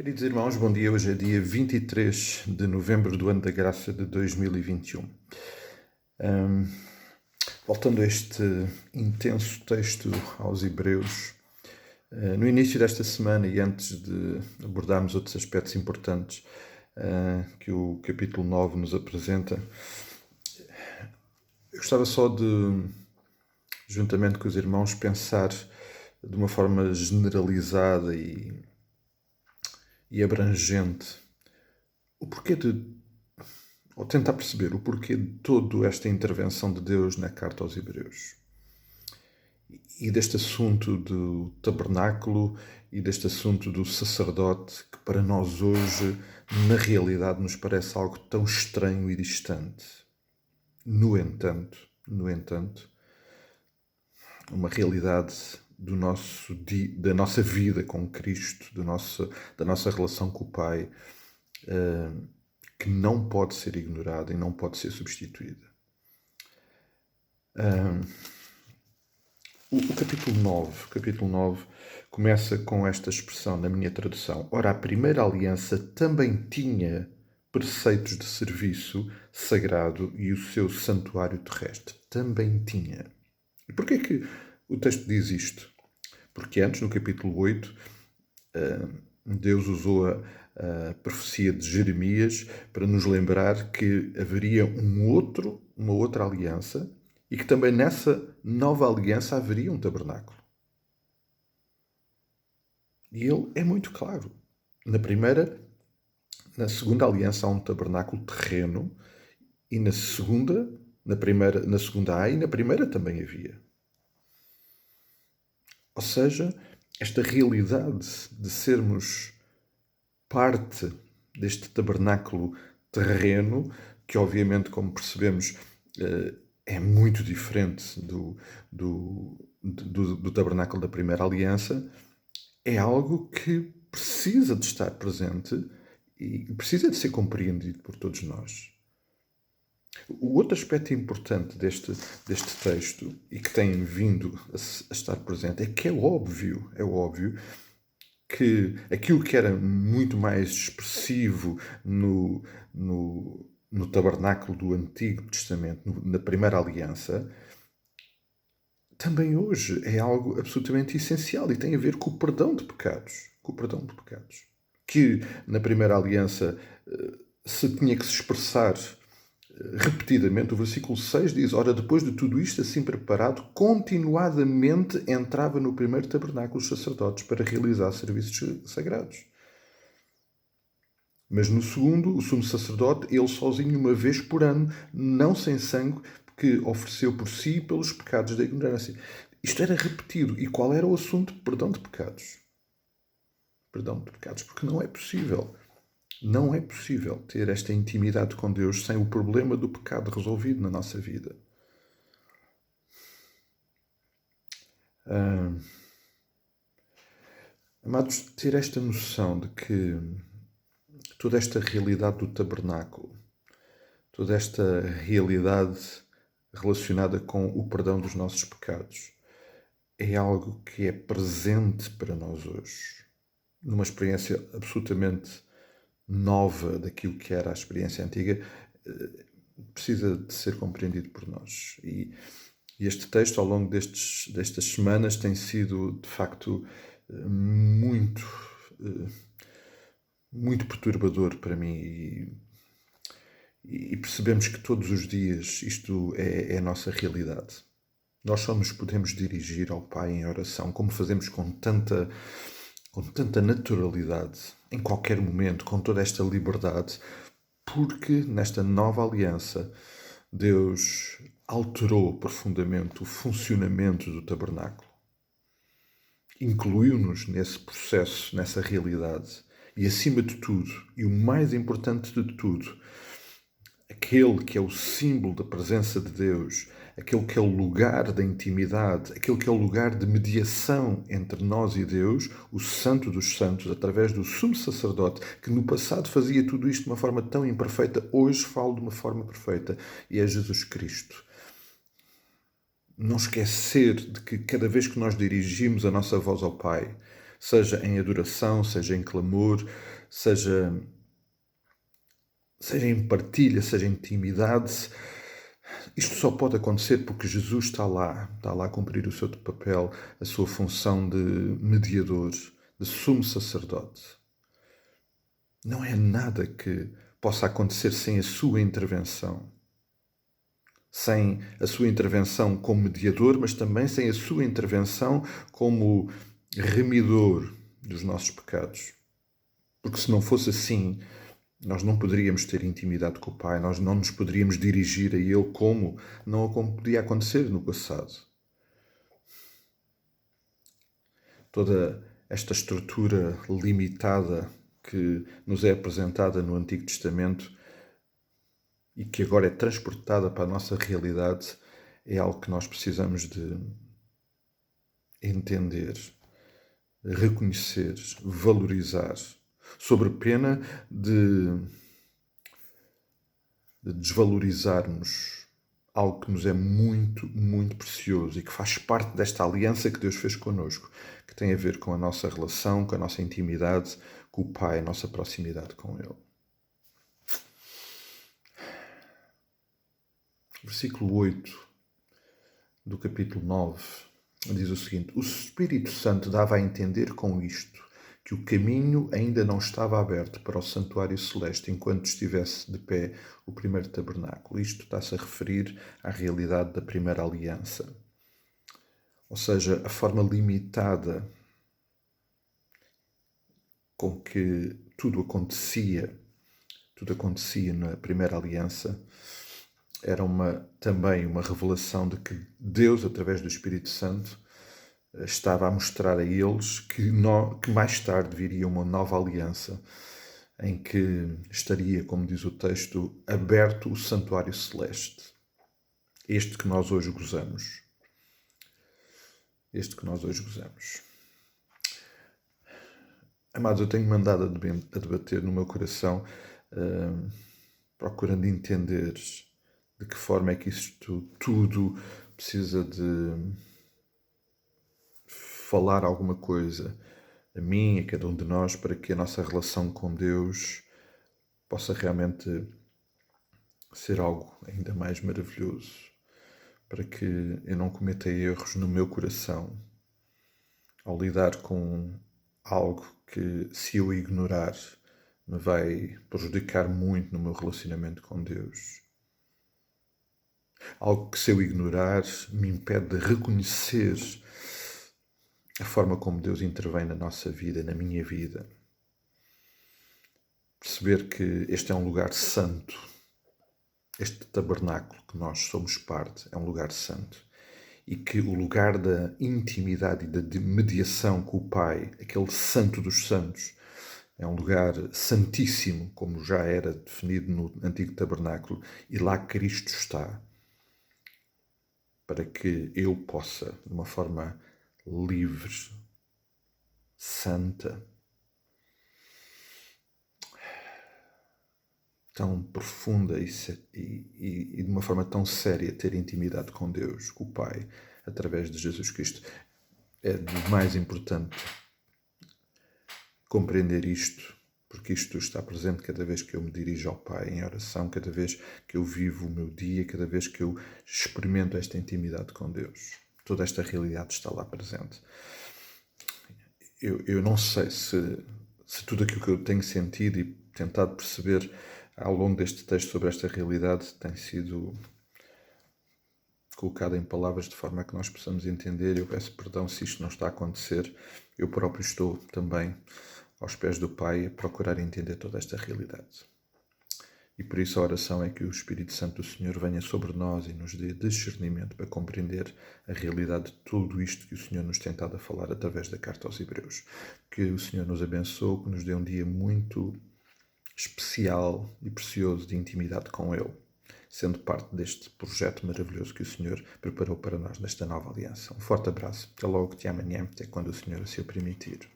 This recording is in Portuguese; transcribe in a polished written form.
Queridos irmãos, bom dia. Hoje é dia 23 de novembro do ano da graça de 2021. Voltando a este intenso texto aos Hebreus, no início desta semana e antes de abordarmos outros aspectos importantes que o capítulo 9 nos apresenta, eu gostava só de, juntamente com os irmãos, pensar de uma forma generalizada e abrangente o porquê ou tentar perceber o porquê de toda esta intervenção de Deus na carta aos Hebreus. E deste assunto do tabernáculo e deste assunto do sacerdote, que para nós hoje, na realidade, nos parece algo tão estranho e distante. No entanto, uma realidade da nossa vida com Cristo, da nossa relação com o Pai, que não pode ser ignorada e não pode ser substituída. O capítulo 9 começa com esta expressão na minha tradução. Ora, a primeira aliança também tinha preceitos de serviço sagrado e o seu santuário terrestre. Também tinha. E porquê que o texto diz isto? Porque antes, no capítulo 8, Deus usou a profecia de Jeremias para nos lembrar que haveria uma outra aliança e que também nessa nova aliança haveria um tabernáculo. E ele é muito claro. Na segunda aliança há um tabernáculo terreno e na segunda há e na primeira também havia. Ou seja, esta realidade de sermos parte deste tabernáculo terreno, que obviamente, como percebemos, é muito diferente do tabernáculo da primeira aliança, é algo que precisa de estar presente e precisa de ser compreendido por todos nós. O outro aspecto importante deste texto, e que tem vindo a estar presente, é que é óbvio que aquilo que era muito mais expressivo no tabernáculo do Antigo Testamento, na primeira aliança, também hoje é algo absolutamente essencial e tem a ver com o perdão de pecados. Que na primeira aliança se tinha que se expressar repetidamente. O versículo 6 diz: ora, depois de tudo isto assim preparado, continuadamente entrava no primeiro tabernáculo os sacerdotes para realizar serviços sagrados. Mas no segundo, o sumo sacerdote, ele sozinho uma vez por ano, não sem sangue, que ofereceu por si e pelos pecados da ignorância. Isto era repetido. E qual era o assunto? Perdão de pecados. Perdão de pecados, porque não é possível. Não é possível ter esta intimidade com Deus sem o problema do pecado resolvido na nossa vida. Amados, ter esta noção de que toda esta realidade do tabernáculo, toda esta realidade relacionada com o perdão dos nossos pecados, é algo que é presente para nós hoje, numa experiência absolutamente nova daquilo que era a experiência antiga, precisa de ser compreendido por nós. E este texto, ao longo destas semanas, tem sido, de facto, muito perturbador para mim. E percebemos que todos os dias isto é a nossa realidade. Nós só nos podemos dirigir ao Pai em oração, como fazemos com tanta naturalidade, em qualquer momento, com toda esta liberdade, porque nesta nova aliança Deus alterou profundamente o funcionamento do tabernáculo. Incluiu-nos nesse processo, nessa realidade. E acima de tudo, e o mais importante de tudo, aquele que é o símbolo da presença de Deus, aquele que é o lugar da intimidade, aquele que é o lugar de mediação entre nós e Deus, o Santo dos Santos, através do sumo sacerdote, que no passado fazia tudo isto de uma forma tão imperfeita, hoje fala de uma forma perfeita, e é Jesus Cristo. Não esquecer de que cada vez que nós dirigimos a nossa voz ao Pai, seja em adoração, seja em clamor, seja em partilha, seja em intimidade. Isto só pode acontecer porque Jesus está lá a cumprir o seu papel, a sua função de mediador, de sumo sacerdote. Não é nada que possa acontecer sem a sua intervenção. Sem a sua intervenção como mediador, mas também sem a sua intervenção como remidor dos nossos pecados. Porque se não fosse assim, nós não poderíamos ter intimidade com o Pai, nós não nos poderíamos dirigir a Ele como podia acontecer no passado. Toda esta estrutura limitada que nos é apresentada no Antigo Testamento e que agora é transportada para a nossa realidade é algo que nós precisamos de entender, reconhecer, valorizar, sob pena de desvalorizarmos algo que nos é muito, muito precioso e que faz parte desta aliança que Deus fez connosco, que tem a ver com a nossa relação, com a nossa intimidade com o Pai, a nossa proximidade com Ele. Versículo 8 do capítulo 9 diz o seguinte: O Espírito Santo dava a entender com isto que o caminho ainda não estava aberto para o santuário celeste enquanto estivesse de pé o primeiro tabernáculo. Isto está-se a referir à realidade da primeira aliança. Ou seja, a forma limitada com que tudo acontecia na primeira aliança, era também uma revelação de que Deus, através do Espírito Santo, estava a mostrar a eles que mais tarde viria uma nova aliança, em que estaria, como diz o texto, aberto o santuário celeste. Este que nós hoje gozamos. Amados, eu tenho mandado a debater no meu coração, procurando entender de que forma é que isto tudo precisa de falar alguma coisa a mim, a cada um de nós, para que a nossa relação com Deus possa realmente ser algo ainda mais maravilhoso, para que eu não cometa erros no meu coração ao lidar com algo que, se eu ignorar, me vai prejudicar muito no meu relacionamento com Deus. Algo que, se eu ignorar, me impede de reconhecer a forma como Deus intervém na nossa vida, na minha vida. Perceber que este é um lugar santo. Este tabernáculo que nós somos parte é um lugar santo. E que o lugar da intimidade e da mediação com o Pai, aquele santo dos santos, é um lugar santíssimo, como já era definido no antigo tabernáculo, e lá Cristo está, para que eu possa, de uma forma livre, santa, tão profunda e de uma forma tão séria, ter intimidade com Deus, com o Pai, através de Jesus Cristo. É do mais importante compreender isto, porque isto está presente cada vez que eu me dirijo ao Pai em oração, cada vez que eu vivo o meu dia, cada vez que eu experimento esta intimidade com Deus. Toda esta realidade está lá presente. Eu não sei se tudo aquilo que eu tenho sentido e tentado perceber ao longo deste texto sobre esta realidade tem sido colocado em palavras de forma a que nós possamos entender. Eu peço perdão se isto não está a acontecer. Eu próprio estou também aos pés do Pai a procurar entender toda esta realidade. E por isso a oração é que o Espírito Santo do Senhor venha sobre nós e nos dê discernimento para compreender a realidade de tudo isto que o Senhor nos tem estado a falar através da carta aos Hebreus. Que o Senhor nos abençoe, que nos dê um dia muito especial e precioso de intimidade com Ele, sendo parte deste projeto maravilhoso que o Senhor preparou para nós nesta nova aliança. Um forte abraço. Até logo, até amanhã, até quando o Senhor assim o permitir.